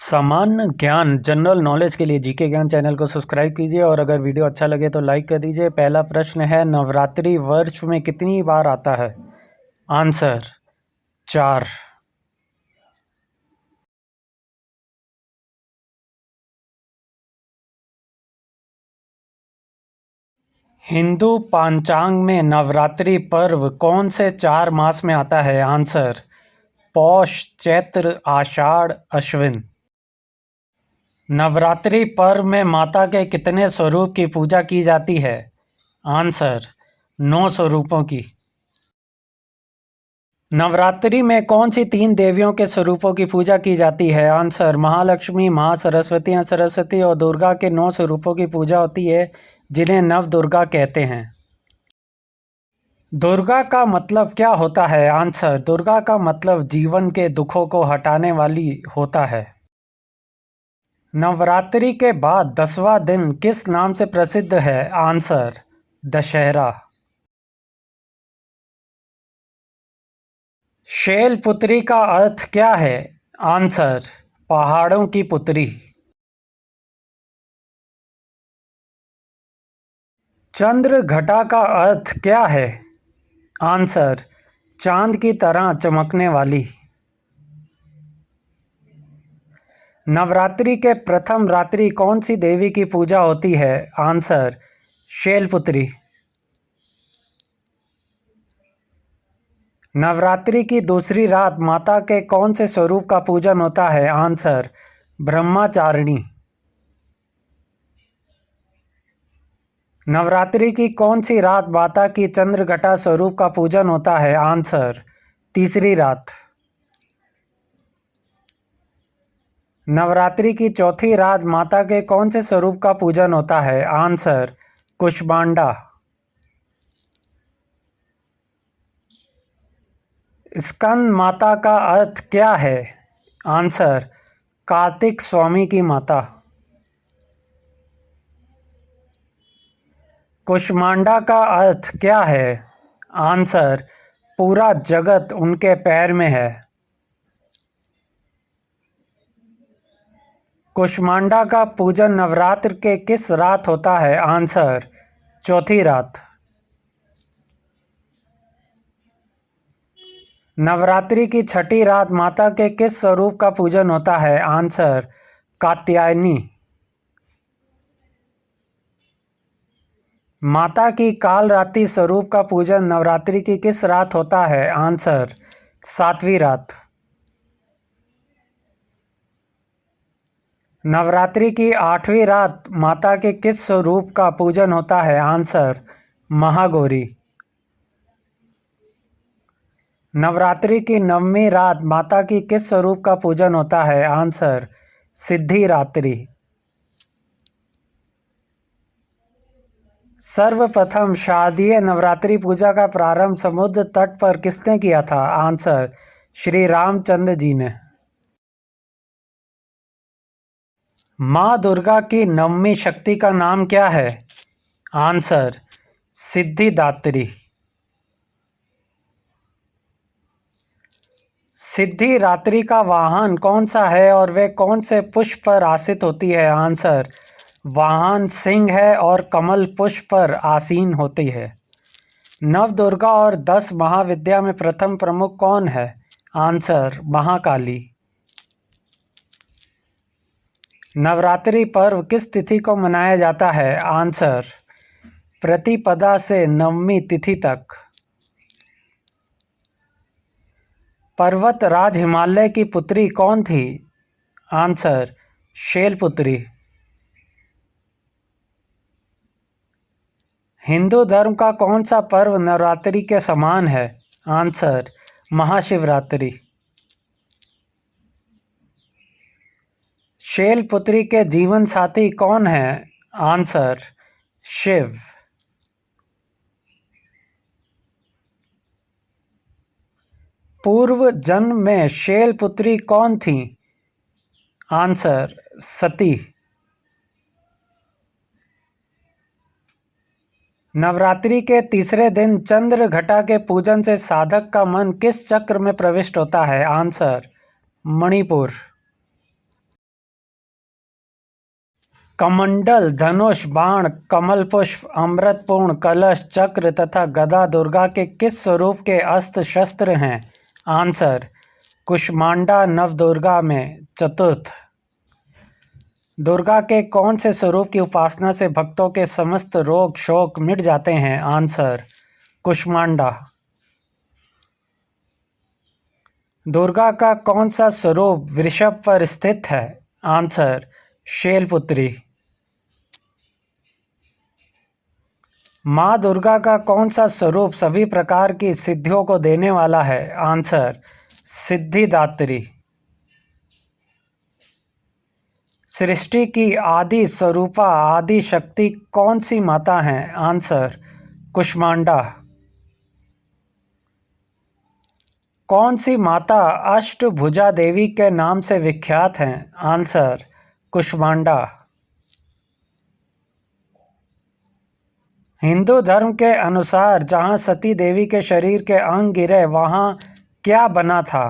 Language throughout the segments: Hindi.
सामान्य ज्ञान जनरल नॉलेज के लिए जीके ज्ञान चैनल को सब्सक्राइब कीजिए और अगर वीडियो अच्छा लगे तो लाइक कर दीजिए। पहला प्रश्न है, नवरात्रि वर्ष में कितनी बार आता है? आंसर 4। हिंदू पंचांग में नवरात्रि पर्व कौन से 4 मास में आता है? आंसर पौष, चैत्र, आषाढ़, अश्विन। नवरात्रि पर्व में माता के कितने स्वरूप की पूजा की जाती है? आंसर 9 स्वरूपों की। नवरात्रि में कौन सी 3 देवियों के स्वरूपों की पूजा की जाती है? आंसर महालक्ष्मी, महासरस्वती या सरस्वती और दुर्गा के 9 स्वरूपों की पूजा होती है जिन्हें नव दुर्गा कहते हैं। दुर्गा का मतलब क्या होता है? आंसर दुर्गा का मतलब जीवन के दुखों को हटाने वाली होता है। नवरात्रि के बाद 10वां दिन किस नाम से प्रसिद्ध है? आंसर दशहरा। शैलपुत्री का अर्थ क्या है? आंसर पहाड़ों की पुत्री। चंद्रघटा का अर्थ क्या है? आंसर चांद की तरह चमकने वाली। नवरात्रि के प्रथम रात्रि कौन सी देवी की पूजा होती है? आंसर शैलपुत्री। नवरात्रि की दूसरी रात माता के कौन से स्वरूप का पूजन होता है? आंसर ब्रह्मचारिणी। नवरात्रि की कौन सी रात माता की चंद्रघटा स्वरूप का पूजन होता है? आंसर तीसरी रात। नवरात्रि की चौथी रात माता के कौन से स्वरूप का पूजन होता है? आंसर कुष्मांडा। स्कंद माता का अर्थ क्या है? आंसर कार्तिक स्वामी की माता। कुष्मांडा का अर्थ क्या है? आंसर पूरा जगत उनके पैर में है। कुष्मांडा का पूजन नवरात्र के किस रात होता है? आंसर चौथी रात। नवरात्रि की छठी रात माता के किस स्वरूप का पूजन होता है? आंसर कात्यायनी। माता की कालरात्रि स्वरूप का पूजन नवरात्रि की किस रात होता है? आंसर 7वीं रात। नवरात्रि की 8वीं रात माता के किस स्वरूप का पूजन होता है? आंसर महागौरी। नवरात्रि की 9वीं रात माता की किस स्वरूप का पूजन होता है? आंसर सिद्धिरात्रि। सर्वप्रथम शारदीय नवरात्रि पूजा का प्रारंभ समुद्र तट पर किसने किया था? आंसर श्री रामचंद्र जी ने। माँ दुर्गा की 9वीं शक्ति का नाम क्या है? आंसर सिद्धिदात्री। सिद्धिरात्रि का वाहन कौन सा है और वे कौन से पुष्प पर आसीत होती है? आंसर वाहन सिंह है और कमल पुष्प पर आसीन होती है। नवदुर्गा और 10 महाविद्या में प्रथम प्रमुख कौन है? आंसर महाकाली। नवरात्रि पर्व किस तिथि को मनाया जाता है? आंसर प्रतिपदा से 9वीं तिथि तक। पर्वतराज हिमालय की पुत्री कौन थी? आंसर शैलपुत्री। हिंदू धर्म का कौन सा पर्व नवरात्रि के समान है? आंसर महाशिवरात्रि। शैलपुत्री के जीवन साथी कौन है? आंसर शिव। पूर्व जन्म में शैलपुत्री कौन थी? आंसर सती। नवरात्रि के तीसरे दिन चंद्रघटा के पूजन से साधक का मन किस चक्र में प्रविष्ट होता है? आंसर मणिपुर। कमंडल, धनुष, बाण, कमल पुष्प, अमृतपूर्ण, कलश, चक्र तथा गदा दुर्गा के किस स्वरूप के अस्त्र शस्त्र हैं? आंसर: कुष्मांडा नवदुर्गा में चतुर्थ। दुर्गा के कौन से स्वरूप की उपासना से भक्तों के समस्त रोग शोक मिट जाते हैं? आंसर: कुष्मांडा। दुर्गा का कौन सा स्वरूप वृषभ पर स्थित है? आंसर: शैलपुत्री। माँ दुर्गा का कौन सा स्वरूप सभी प्रकार की सिद्धियों को देने वाला है? आंसर: सिद्धिदात्री। सृष्टि की आदि स्वरूपा आदि शक्ति कौन सी माता हैं? आंसर: कुष्मांडा। कौन सी माता अष्टभुजा देवी के नाम से विख्यात हैं? आंसर: कुष्मांडा। हिंदू धर्म के अनुसार जहाँ सती देवी के शरीर के अंग गिरे वहाँ क्या बना था?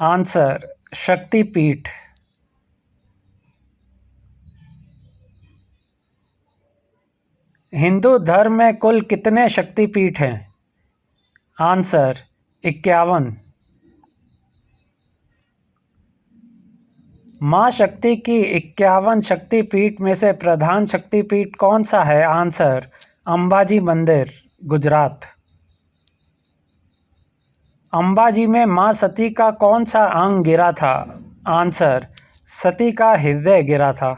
आंसर: शक्तिपीठ। हिंदू धर्म में कुल कितने शक्तिपीठ हैं? आंसर: 51। माँ शक्ति की 51 शक्तिपीठ में से प्रधान शक्तिपीठ कौन सा है? आंसर: अंबाजी मंदिर, गुजरात। अंबाजी में माँ सती का कौन सा अंग गिरा था? आंसर: सती का हृदय गिरा था।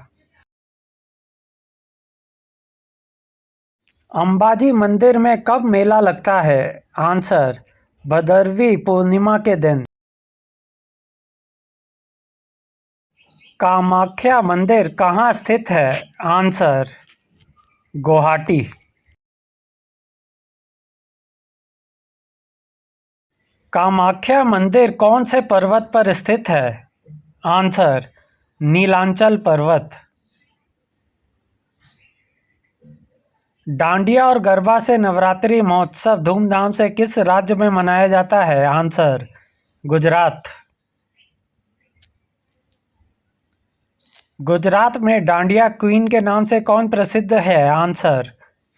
अंबाजी मंदिर में कब मेला लगता है? आंसर: भदरवी पूर्णिमा के दिन। कामाख्या मंदिर कहाँ स्थित है? आंसर: गुवाहाटी। कामाख्या मंदिर कौन से पर्वत पर स्थित है? आंसर: नीलांचल पर्वत। डांडिया और गरबा से नवरात्रि महोत्सव धूमधाम से किस राज्य में मनाया जाता है? आंसर: गुजरात। गुजरात में डांडिया क्वीन के नाम से कौन प्रसिद्ध है? आंसर: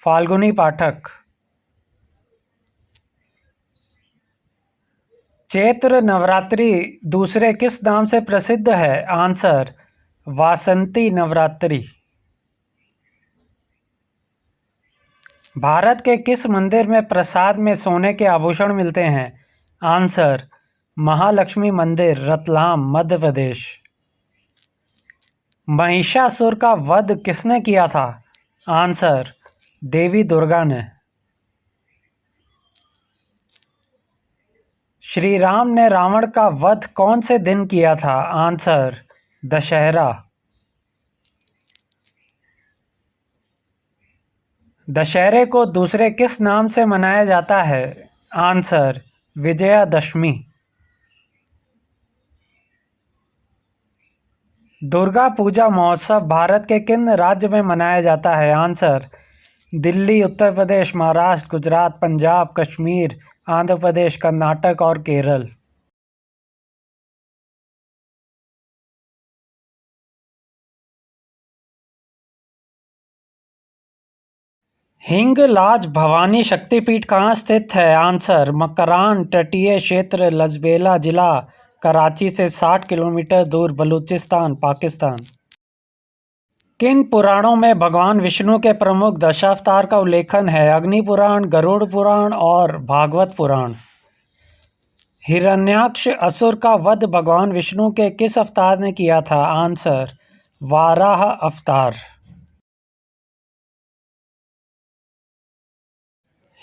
फाल्गुनी पाठक। चैत्र नवरात्रि दूसरे किस नाम से प्रसिद्ध है? आंसर: वासंती नवरात्रि। भारत के किस मंदिर में प्रसाद में सोने के आभूषण मिलते हैं? आंसर: महालक्ष्मी मंदिर, रतलाम, मध्य प्रदेश। महिषासुर का वध किसने किया था? आंसर: देवी दुर्गा ने। श्री राम ने रावण का वध कौन से दिन किया था? आंसर: दशहरा। दशहरे को दूसरे किस नाम से मनाया जाता है? आंसर: विजयादशमी। दुर्गा पूजा महोत्सव भारत के किन राज्य में मनाया जाता है? आंसर: दिल्ली, उत्तर प्रदेश, महाराष्ट्र, गुजरात, पंजाब, कश्मीर, आंध्र प्रदेश, कर्नाटक और केरल। हिंगलाज भवानी शक्तिपीठ कहाँ स्थित है? आंसर: मकरान तटीय क्षेत्र, लजबेला जिला, कराची से 60 किलोमीटर दूर, बलूचिस्तान, पाकिस्तान। किन पुराणों में भगवान विष्णु के प्रमुख दशावतार का उल्लेखन है? अग्नि पुराण, गरुड़ पुराण और भागवत पुराण। हिरण्याक्ष असुर का वध भगवान विष्णु के किस अवतार ने किया था? आंसर: वाराह अवतार।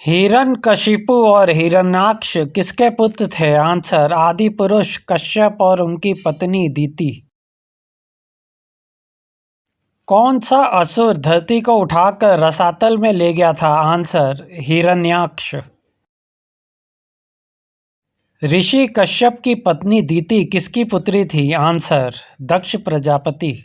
हिरण्यकशिपु और हिरण्याक्ष किसके पुत्र थे? आंसर: आदि पुरुष कश्यप और उनकी पत्नी दीति। कौन सा असुर धरती को उठाकर रसातल में ले गया था? आंसर: हिरण्याक्ष। ऋषि कश्यप की पत्नी दीति किसकी पुत्री थी? आंसर: दक्ष प्रजापति।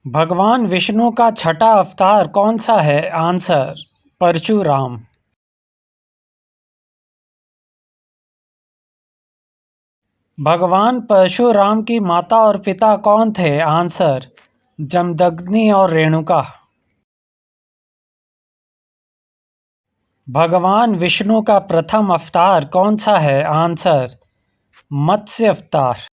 भगवान विष्णु का छठा अवतार कौन सा है? आंसर: परशुराम। भगवान परशुराम की माता और पिता कौन थे? आंसर, जमदग्नि और रेणुका। भगवान विष्णु का प्रथम अवतार कौन सा है? आंसर, मत्स्य अवतार।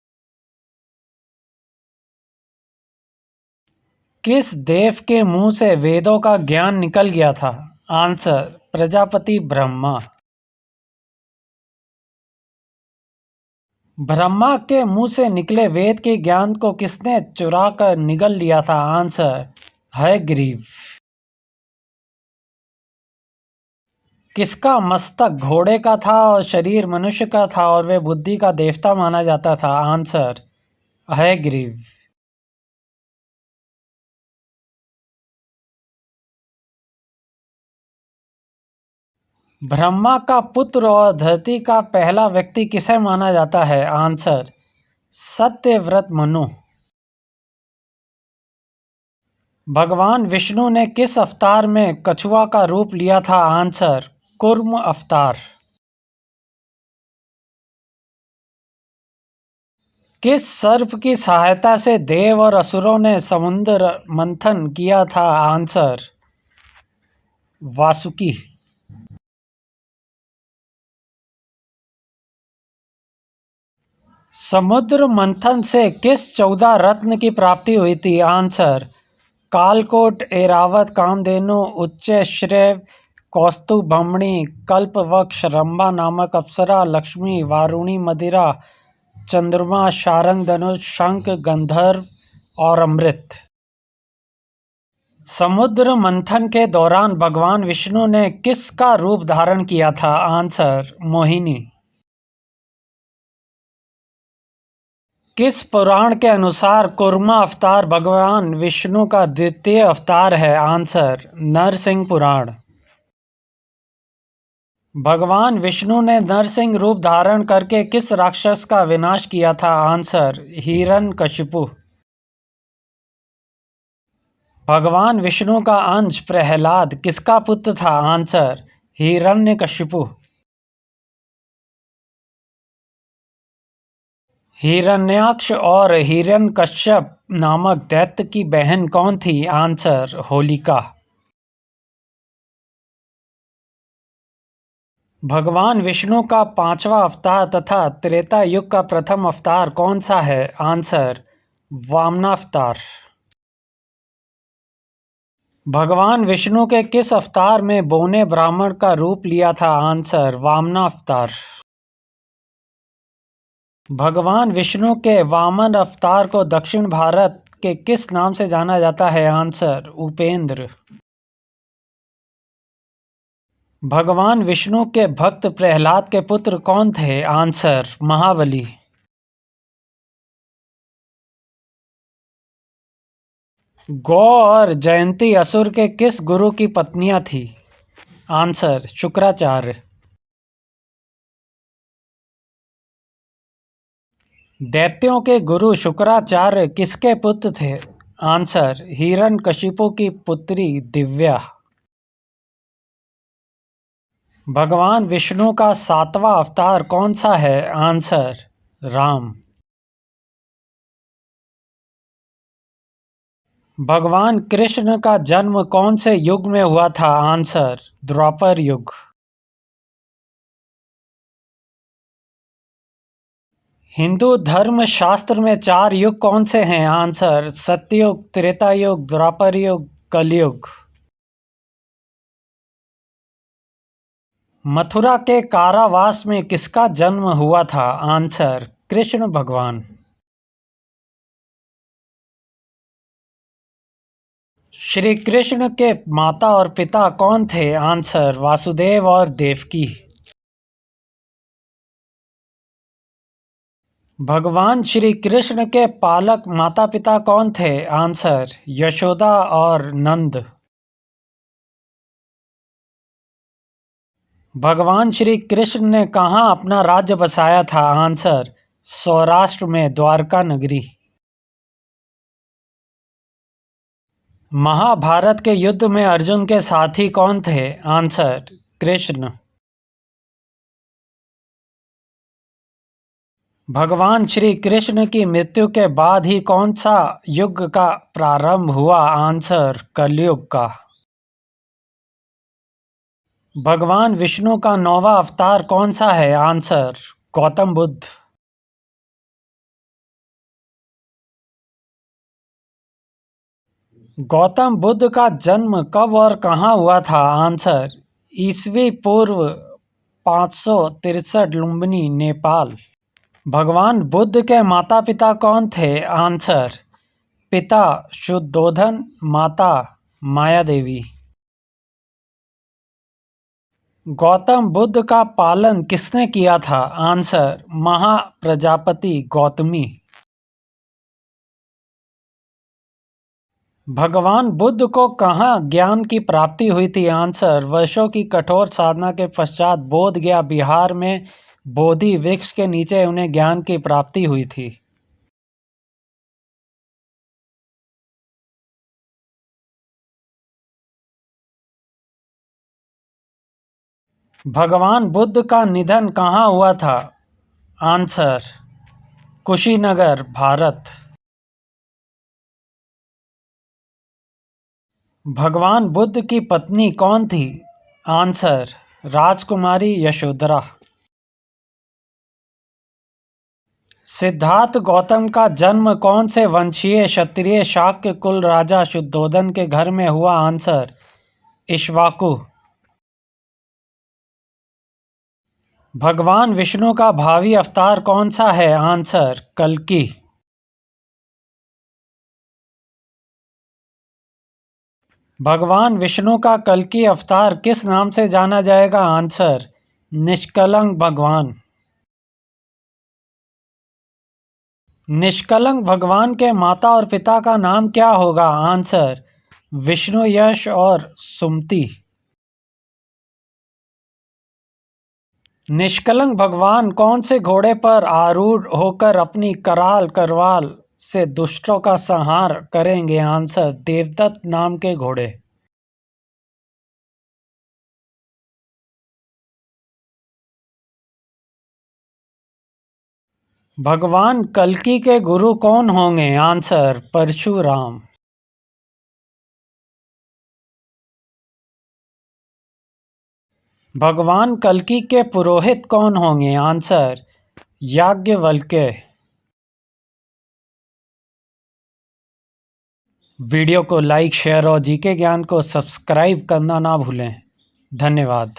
किस देव के मुंह से वेदों का ज्ञान निकल गया था? आंसर, प्रजापति ब्रह्मा। ब्रह्मा के मुंह से निकले वेद के ज्ञान को किसने चुरा कर निगल लिया था? आंसर, हयग्रीव। किसका मस्तक घोड़े का था और शरीर मनुष्य का था और वे बुद्धि का देवता माना जाता था? आंसर, हयग्रीव। ब्रह्मा का पुत्र और धरती का पहला व्यक्ति किसे माना जाता है? आंसर, सत्यव्रत मनु। भगवान विष्णु ने किस अवतार में कछुआ का रूप लिया था? आंसर, कूर्म अवतार। किस सर्प की सहायता से देव और असुरों ने समुद्र मंथन किया था? आंसर, वासुकी। समुद्र मंथन से किस 14 रत्न की प्राप्ति हुई थी? आंसर, कालकोट, एरावत, कामधेनु, उच्चैश्रव, कौस्तुभमणि, कल्पवृक्ष, रंभा नामक अप्सरा, लक्ष्मी, वारुणी, मदिरा, चंद्रमा, शारंग धनुष, शंख, गंधर्व और अमृत। समुद्र मंथन के दौरान भगवान विष्णु ने किसका रूप धारण किया था? आंसर, मोहिनी। किस पुराण के अनुसार कूर्मा अवतार भगवान विष्णु का द्वितीय अवतार है? आंसर, नरसिंह पुराण। भगवान विष्णु ने नरसिंह रूप धारण करके किस राक्षस का विनाश किया था? आंसर, हिरण्यकशिपु। भगवान विष्णु का अंश प्रहलाद किसका पुत्र था? आंसर, हिरण्यकशिपु। हिरण्याक्ष और हिरण्यकश्यप नामक दैत्य की बहन कौन थी? आंसर, होलिका। भगवान विष्णु का पांचवा अवतार तथा त्रेता युग का प्रथम अवतार कौन सा है? आंसर, वामनावतार। भगवान विष्णु के किस अवतार में बौने ब्राह्मण का रूप लिया था? आंसर, वामनावतार। भगवान विष्णु के वामन अवतार को दक्षिण भारत के किस नाम से जाना जाता है? आंसर, उपेंद्र। भगवान विष्णु के भक्त प्रहलाद के पुत्र कौन थे? आंसर, महाबली। गौ और जयंती असुर के किस गुरु की पत्नियां थी? आंसर, शुक्राचार्य। दैत्यों के गुरु शुक्राचार्य किसके पुत्र थे? आंसर, हिरण्यकशिपु की पुत्री दिव्या। भगवान विष्णु का सातवां अवतार कौन सा है? आंसर, राम। भगवान कृष्ण का जन्म कौन से युग में हुआ था? आंसर, द्वापर युग। हिंदू धर्म शास्त्र में 4 युग कौन से हैं? आंसर, सत्ययुग, त्रेता युग, द्वापर युग, कलयुग। मथुरा के कारावास में किसका जन्म हुआ था? आंसर, कृष्ण भगवान। श्री कृष्ण के माता और पिता कौन थे? आंसर, वासुदेव और देवकी। भगवान श्री कृष्ण के पालक माता पिता कौन थे? आंसर, यशोदा और नंद। भगवान श्री कृष्ण ने कहाँ अपना राज्य बसाया था? आंसर, सौराष्ट्र में द्वारका नगरी। महाभारत के युद्ध में अर्जुन के साथी कौन थे? आंसर, कृष्ण। भगवान श्री कृष्ण की मृत्यु के बाद ही कौन सा युग का प्रारंभ हुआ? आंसर, कलयुग का। भगवान विष्णु का 9वां अवतार कौन सा है? आंसर, गौतम बुद्ध। गौतम बुद्ध का जन्म कब और कहाँ हुआ था? आंसर, ईसवी पूर्व 563 लुम्बिनी, नेपाल। भगवान बुद्ध के माता पिता कौन थे? आंसर, पिता शुद्धोधन, माता माया देवी। गौतम बुद्ध का पालन किसने किया था? आंसर, महाप्रजापति गौतमी। भगवान बुद्ध को कहाँ ज्ञान की प्राप्ति हुई थी? आंसर, वर्षों की कठोर साधना के पश्चात बोध गया बिहार में बोधि वृक्ष के नीचे उन्हें ज्ञान की प्राप्ति हुई थी। भगवान बुद्ध का निधन कहाँ हुआ था? आंसर, कुशीनगर, भारत। भगवान बुद्ध की पत्नी कौन थी? आंसर, राजकुमारी यशोधरा। सिद्धार्थ गौतम का जन्म कौन से वंशीय क्षत्रिय शाक्य कुल राजा शुद्धोधन के घर में हुआ? आंसर, इक्ष्वाकु। भगवान विष्णु का भावी अवतार कौन सा है? आंसर, कल्कि। भगवान विष्णु का कल्कि अवतार किस नाम से जाना जाएगा? आंसर, निष्कलंक भगवान। निष्कलंक भगवान के माता और पिता का नाम क्या होगा? आंसर, विष्णु, यश और सुमति। निष्कलंक भगवान कौन से घोड़े पर आरूढ़ होकर अपनी कराल करवाल से दुष्टों का संहार करेंगे? आंसर, देवदत्त नाम के घोड़े। भगवान कल्कि के गुरु कौन होंगे? आंसर, परशुराम। भगवान कल्कि के पुरोहित कौन होंगे? आंसर, याज्ञवल्क्य। वीडियो को लाइक, शेयर और जीके ज्ञान को सब्सक्राइब करना ना भूलें। धन्यवाद।